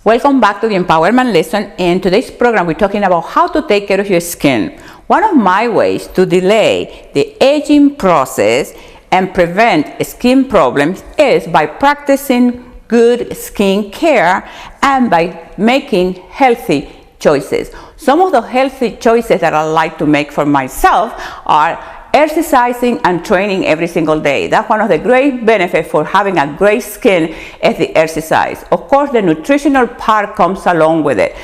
Welcome back to the Empowerment Lesson. In today's program, we're talking about how to take care of your skin. One of my ways to delay the aging process and prevent skin problems is by practicing good skin care and by making healthy choices. Some of the healthy choices that I like to make for myself are exercising and training every single day. That's one of the great benefits for having a great skin is the exercise. Of course, the nutritional part comes along with it.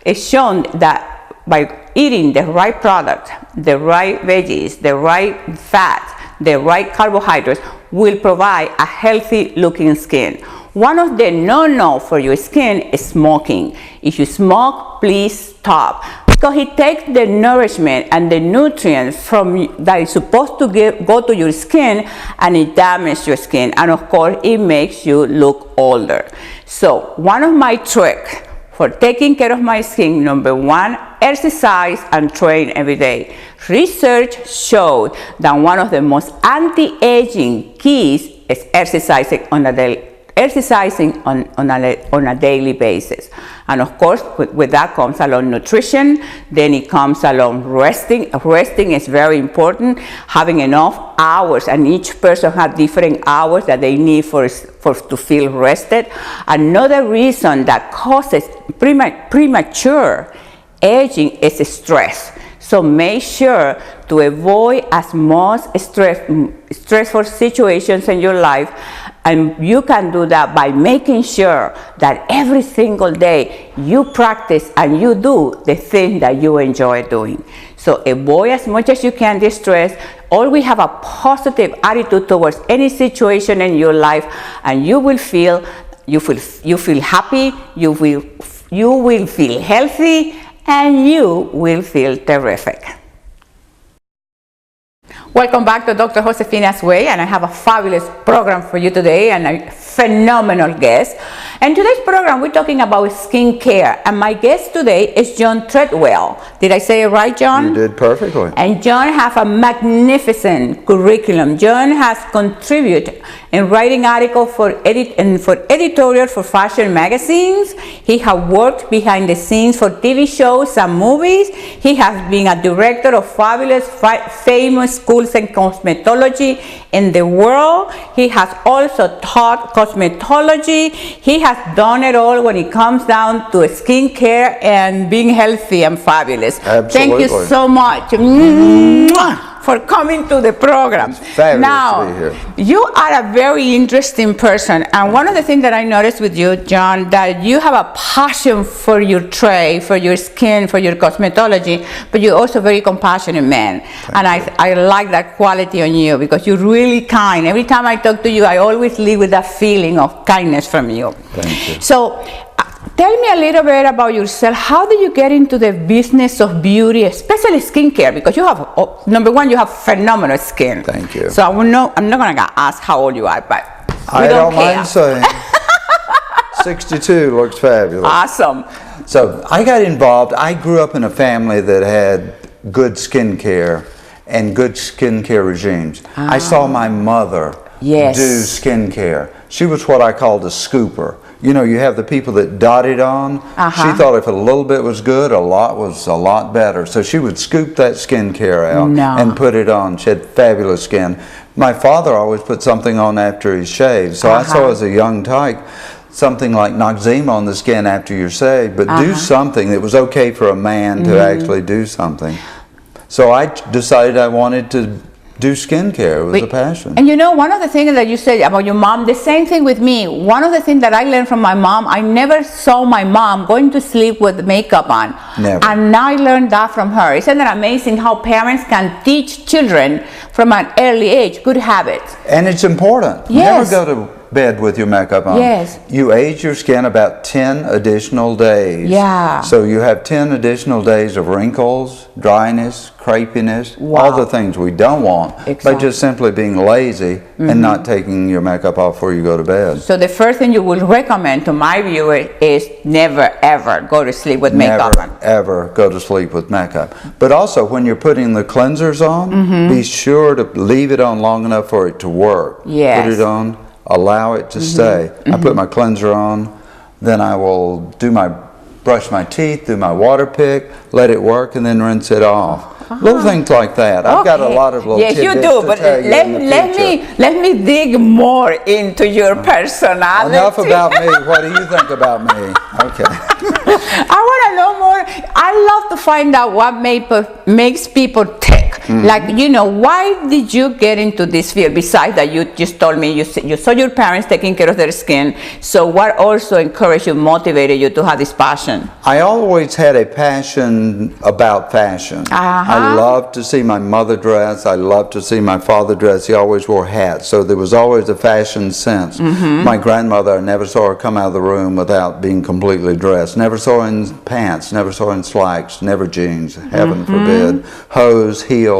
It's shown that by eating the right product, the right veggies, the right fat, the right carbohydrates will provide a healthy looking skin. One of the no-no for your skin is smoking. If you smoke, please stop. Because it takes the nourishment and the nutrients that is supposed to go to your skin, and it damages your skin, and of course it makes you look older. So one of my tricks for taking care of my skin, number one, exercise and train every day. Research showed that one of the most anti-aging keys is exercising on a daily basis. And of course, with that comes along nutrition, then it comes along resting. Resting is very important, having enough hours, and each person has different hours that they need to feel rested. Another reason that causes premature aging is stress. So make sure to avoid as much stressful situations in your life, and you can do that by making sure that every single day you practice and you do the thing that you enjoy doing. So avoid as much as you can the stress. Always have a positive attitude towards any situation in your life, and you will feel happy, you will feel healthy, and you will feel terrific. Welcome back to Dr. Josefina's Way, and I have a fabulous program for you today and a phenomenal guest. In today's program, we're talking about skin care, and my guest today is John Treadwell. Did I say it right, John? You did perfectly. And John has a magnificent curriculum. John has contributed in writing articles for editorial for fashion magazines. He has worked behind the scenes for TV shows and movies. He has been a director of fabulous, famous schools in cosmetology in the world. He has also taught cosmetology. He has done it all when it comes down to skin care and being healthy and fabulous. Absolutely. Thank you so much for coming to the program. It's fabulous now, to be here. You are a very interesting person, and one of the things that I noticed with you, John, that you have a passion for your trade, for your skin, for your cosmetology, but you're also a very compassionate man. I like that quality on you because you're really kind. Every time I talk to you, I always leave with that feeling of kindness from you. Thank you. So, tell me a little bit about yourself. How did you get into the business of beauty, especially skincare? Because you have, number one, you have phenomenal skin. Thank you. So I'm not going to ask how old you are, but I don't mind saying 62 looks fabulous. Awesome. So I got involved. I grew up in a family that had good skincare and good skincare regimes. I saw my mother do skincare. She was what I called a scooper. You know, you have the people that dot it on. She thought if a little bit was good, a lot was a lot better. So she would scoop that skincare out and put it on. She had fabulous skin. My father always put something on after he shaved. So I saw as a young tyke something like Noxzema on the skin after you're shaved, but do something. It was okay for a man to actually do something. So I decided I wanted to do skincare. It was a passion. And you know, one of the things that you said about your mom, the same thing with me. One of the things that I learned from my mom, I never saw my mom going to sleep with makeup on. Never. And I learned that from her. Isn't that amazing how parents can teach children from an early age good habits? And it's important. Yes. Never go to bed with your makeup on. Yes. You age your skin about 10 additional days. Yeah. So you have 10 additional days of wrinkles, dryness, crepiness, all the things we don't want, by just simply being lazy and not taking your makeup off before you go to bed. So the first thing you will recommend to my viewer is never ever go to sleep with makeup on. Never ever go to sleep with makeup. But also when you're putting the cleansers on, be sure to leave it on long enough for it to work. Yes. Put it on, allow it to stay. I put my cleanser on then I will brush my teeth, do my water pick, let it work, and then rinse it off. Little things like that. I've got a lot of little tidbits you do, to but tell you in the future. let me dig more into your personality. Enough about me. What do you think about me? Okay. I want to know more. I love to find out what makes people tick. Like, why did you get into this field? Besides that, you just told me you saw your parents taking care of their skin. So what also encouraged you, motivated you to have this passion? I always had a passion about fashion. I loved to see my mother dress. I loved to see my father dress. He always wore hats. So there was always a fashion sense. My grandmother, I never saw her come out of the room without being completely dressed. Never saw her in pants, never saw her in slacks, never jeans, heaven forbid. Hose, heels,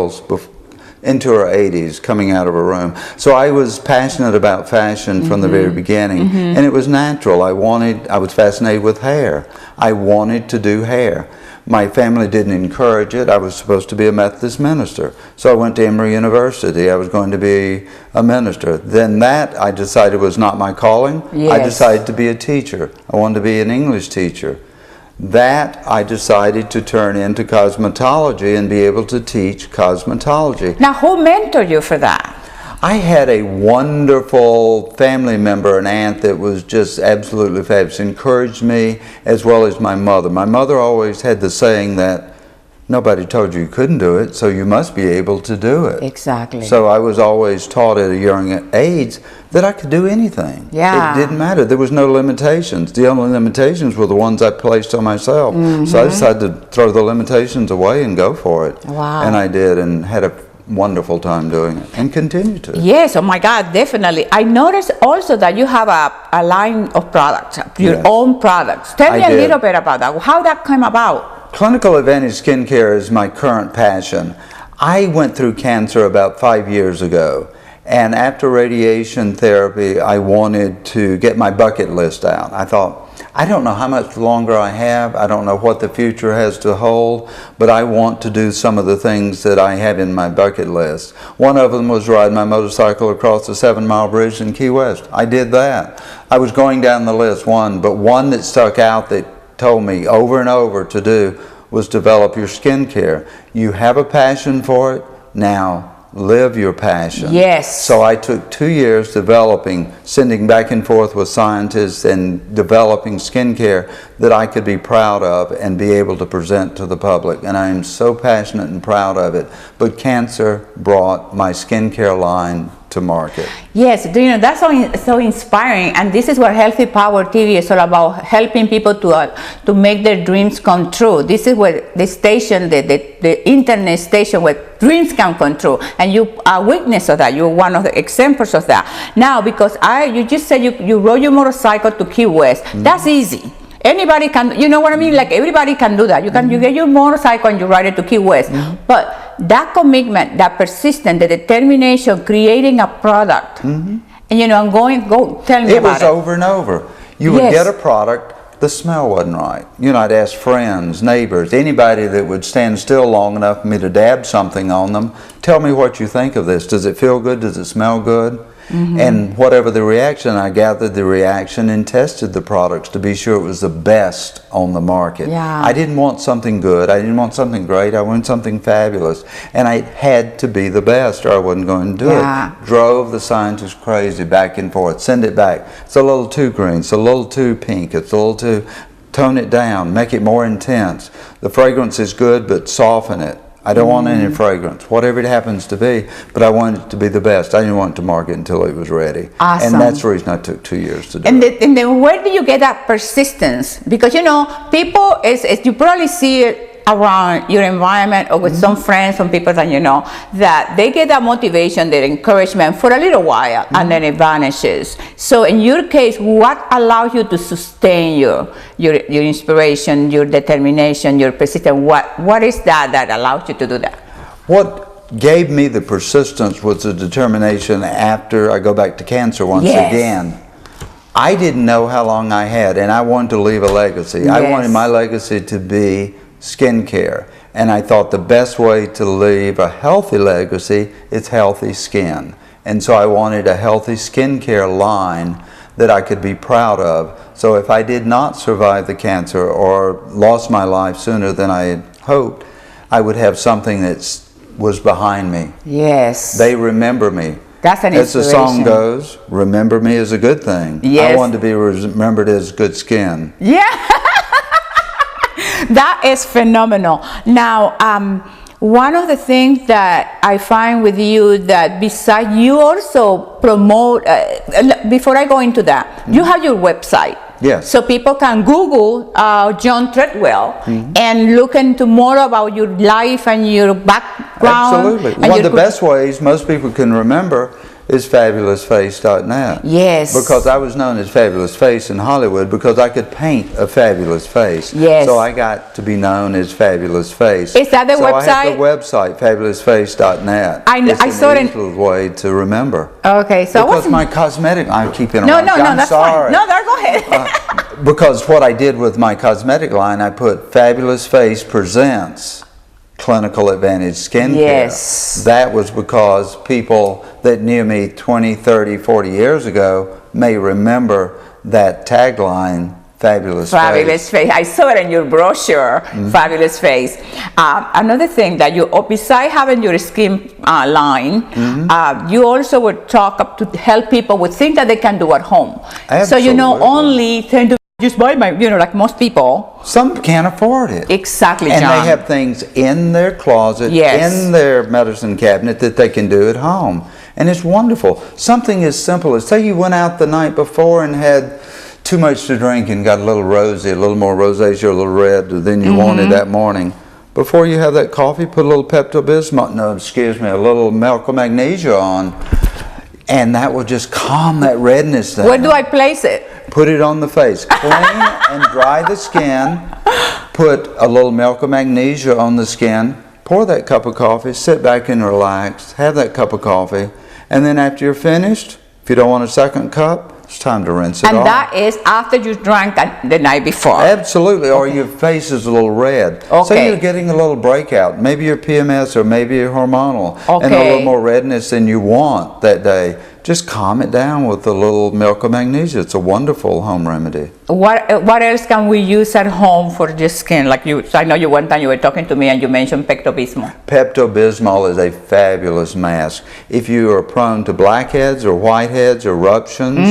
into her 80s, coming out of her room. So I was passionate about fashion from the very beginning, and it was natural. I was fascinated with hair. I wanted to do hair. My family didn't encourage it. I was supposed to be a Methodist minister. So I went to Emory University. I was going to be a minister. Then that I decided was not my calling. I decided to be a teacher. I wanted to be an English teacher. That I decided to turn into cosmetology and be able to teach cosmetology. Now, who mentored you for that? I had a wonderful family member, an aunt that was just absolutely fabulous, encouraged me as well as my mother. My mother always had the saying that nobody told you couldn't do it, so you must be able to do it. Exactly. So I was always taught at a young age that I could do anything. It didn't matter. There was no limitations. The only limitations were the ones I placed on myself. So I decided to throw the limitations away and go for it. Wow. And I did, and had a wonderful time doing it, and continue to. Yes, oh my God, definitely. I noticed also that you have a line of products, your own products. Tell me a little bit about that. How that came about? Clinical Advantage Skincare is my current passion. I went through cancer about 5 years ago, and after radiation therapy, I wanted to get my bucket list out. I thought, I don't know how much longer I have. I don't know what the future has to hold, but I want to do some of the things that I have in my bucket list. One of them was ride my motorcycle across the 7 Mile Bridge in Key West. I did that. I was going down the list, but one that stuck out that told me over and over to do was develop your skincare. You have a passion for it, now live your passion. Yes. So I took 2 years developing, sending back and forth with scientists and developing skincare that I could be proud of and be able to present to the public. And I am so passionate and proud of it. But cancer brought my skincare line to market. Yes, that's so inspiring, and this is what Healthy Power TV is all about, helping people to make their dreams come true. This is where the station, the internet station where dreams can come true, and you are a witness of that. You're one of the examples of that. Now, because you just said you rode your motorcycle to Key West. That's easy. Anybody can, you know what I mean? Like everybody can do that. You get your motorcycle and you ride it to Key West. But that commitment, that persistence, the determination, creating a product, and I'm go tell me about it. It was over and over. You would get a product, the smell wasn't right. I'd ask friends, neighbors, anybody that would stand still long enough for me to dab something on them, tell me what you think of this. Does it feel good? Does it smell good? And whatever the reaction, I gathered the reaction and tested the products to be sure it was the best on the market. I didn't want something good. I didn't want something great. I wanted something fabulous. And I had to be the best or I wasn't going to do it. Drove the scientists crazy back and forth. Send it back. It's a little too green. It's a little too pink. It's a little too... Tone it down. Make it more intense. The fragrance is good, but soften it. I don't want any fragrance, whatever it happens to be, but I want it to be the best. I didn't want it to market until it was ready. Awesome. And that's the reason I took 2 years to do it. And then where do you get that persistence? Because, people, you probably see it around your environment or with some friends, some people that that they get that motivation, that encouragement for a little while, and then it vanishes. So in your case, what allows you to sustain your inspiration, your determination, your persistence? What is that allows you to do that? What gave me the persistence was the determination after I go back to cancer once again. I didn't know how long I had, and I wanted to leave a legacy. I wanted my legacy to be skincare, and I thought the best way to leave a healthy legacy is healthy skin, and so I wanted a healthy skincare line that I could be proud of. So if I did not survive the cancer or lost my life sooner than I had hoped, I would have something that was behind me. Yes. They remember me. That's an inspiration. As the song goes, remember me is a good thing. Yes. I want to be remembered as good skin. Yeah. That is phenomenal. Now, one of the things that I find with you that besides you also promote, before I go into that, you have your website. Yes. So people can Google John Treadwell and look into more about your life and your background. Absolutely. One of the best ways most people can remember is fabulousface.net. Yes. Because I was known as Fabulous Face in Hollywood because I could paint a fabulous face. Yes. So I got to be known as Fabulous Face. Is that the website? So I have the website, fabulousface.net. I saw it. It's an easy way to remember. Okay, so because my cosmetic, I keep interrupting. No, I'm that's sorry. fine. No, go ahead. Because what I did with my cosmetic line, I put Fabulous Face Presents Clinical Advantage Skincare. Yes. That was because people that knew me 20, 30, 40 years ago may remember that tagline, Fabulous Face. Fabulous Face. I saw it in your brochure, Fabulous Face. Another thing that you, besides having your skin line, you also would talk up to help people with things that they can do at home. Absolutely. So you know, only tend to just buy my, like most people. Some can't afford it. Exactly, and John. they have things in their closet, Yes. in their medicine cabinet that they can do at home. And it's wonderful. Something as simple as, say you went out the night before and had too much to drink and got a little rosy, a little more rosacea, a little red than you wanted that morning. Before you have that coffee, put a little Pepto-Bismol, a little milk of magnesia on, and that will just calm that redness down. Where do I place it? Put it on the face. Clean and dry the skin. Put a little milk of magnesia on the skin. Pour that cup of coffee. Sit back and relax. Have that cup of coffee. And then after you're finished, if you don't want a second cup, it's time to rinse it off. And that is after you drank the night before. Absolutely. Or your face is a little red. Okay. So you're getting a little breakout. Maybe you're PMS or maybe you're hormonal. Okay. And a little more redness than you want that day. Just calm it down with a little milk of magnesia. It's a wonderful home remedy. What else can we use at home for the skin? Like you, I know you one time you were talking to me and you mentioned Pepto-Bismol. Pepto-Bismol is a fabulous mask. If you are prone to blackheads or whiteheads, eruptions,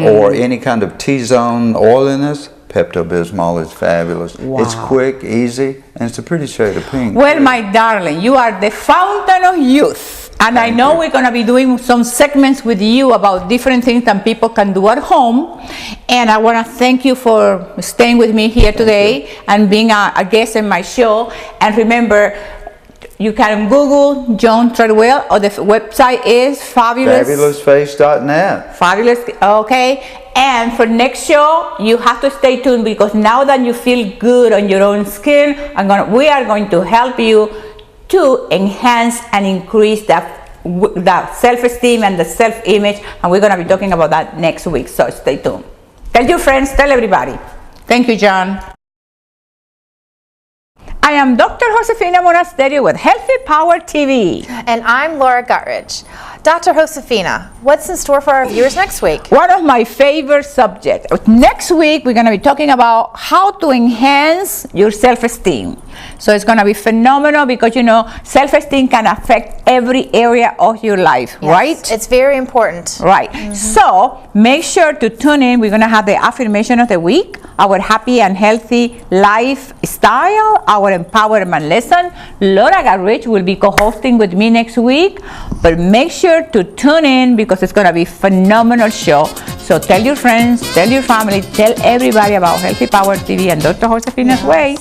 or any kind of T-zone oiliness, Pepto-Bismol is fabulous. Wow. It's quick, easy, and it's a pretty shade of pink. Well, my darling, you are the fountain of youth. And I know we're going to be doing some segments with you about different things that people can do at home. And I want to thank you for staying with me here today and being a guest in my show. And remember, you can Google John Treadwell, or the website is fabulousface.net. Fabulous, okay. And for next show, you have to stay tuned, because now that you feel good on your own skin, we are going to help you to enhance and increase the self-esteem and the self-image, and we're going to be talking about that next week, so stay tuned. Tell your friends, tell everybody. Thank you, John. I am Dr. Josefina Monasterio with Healthy Power TV. And I'm Laura Guttridge. Dr. Josefina, what's in store for our viewers next week? One of my favorite subjects. Next week, we're going to be talking about how to enhance your self-esteem. So it's going to be phenomenal, because, you know, self-esteem can affect every area of your life, Yes, right? It's very important. Right. So make sure to tune in. We're going to have the affirmation of the week, our happy and healthy lifestyle, our empowerment lesson. Laura Guttridge will be co-hosting with me next week. But make sure to tune in, because it's going to be a phenomenal show. So tell your friends, tell your family, tell everybody about Healthy Power TV and Dr. Josefina's Way.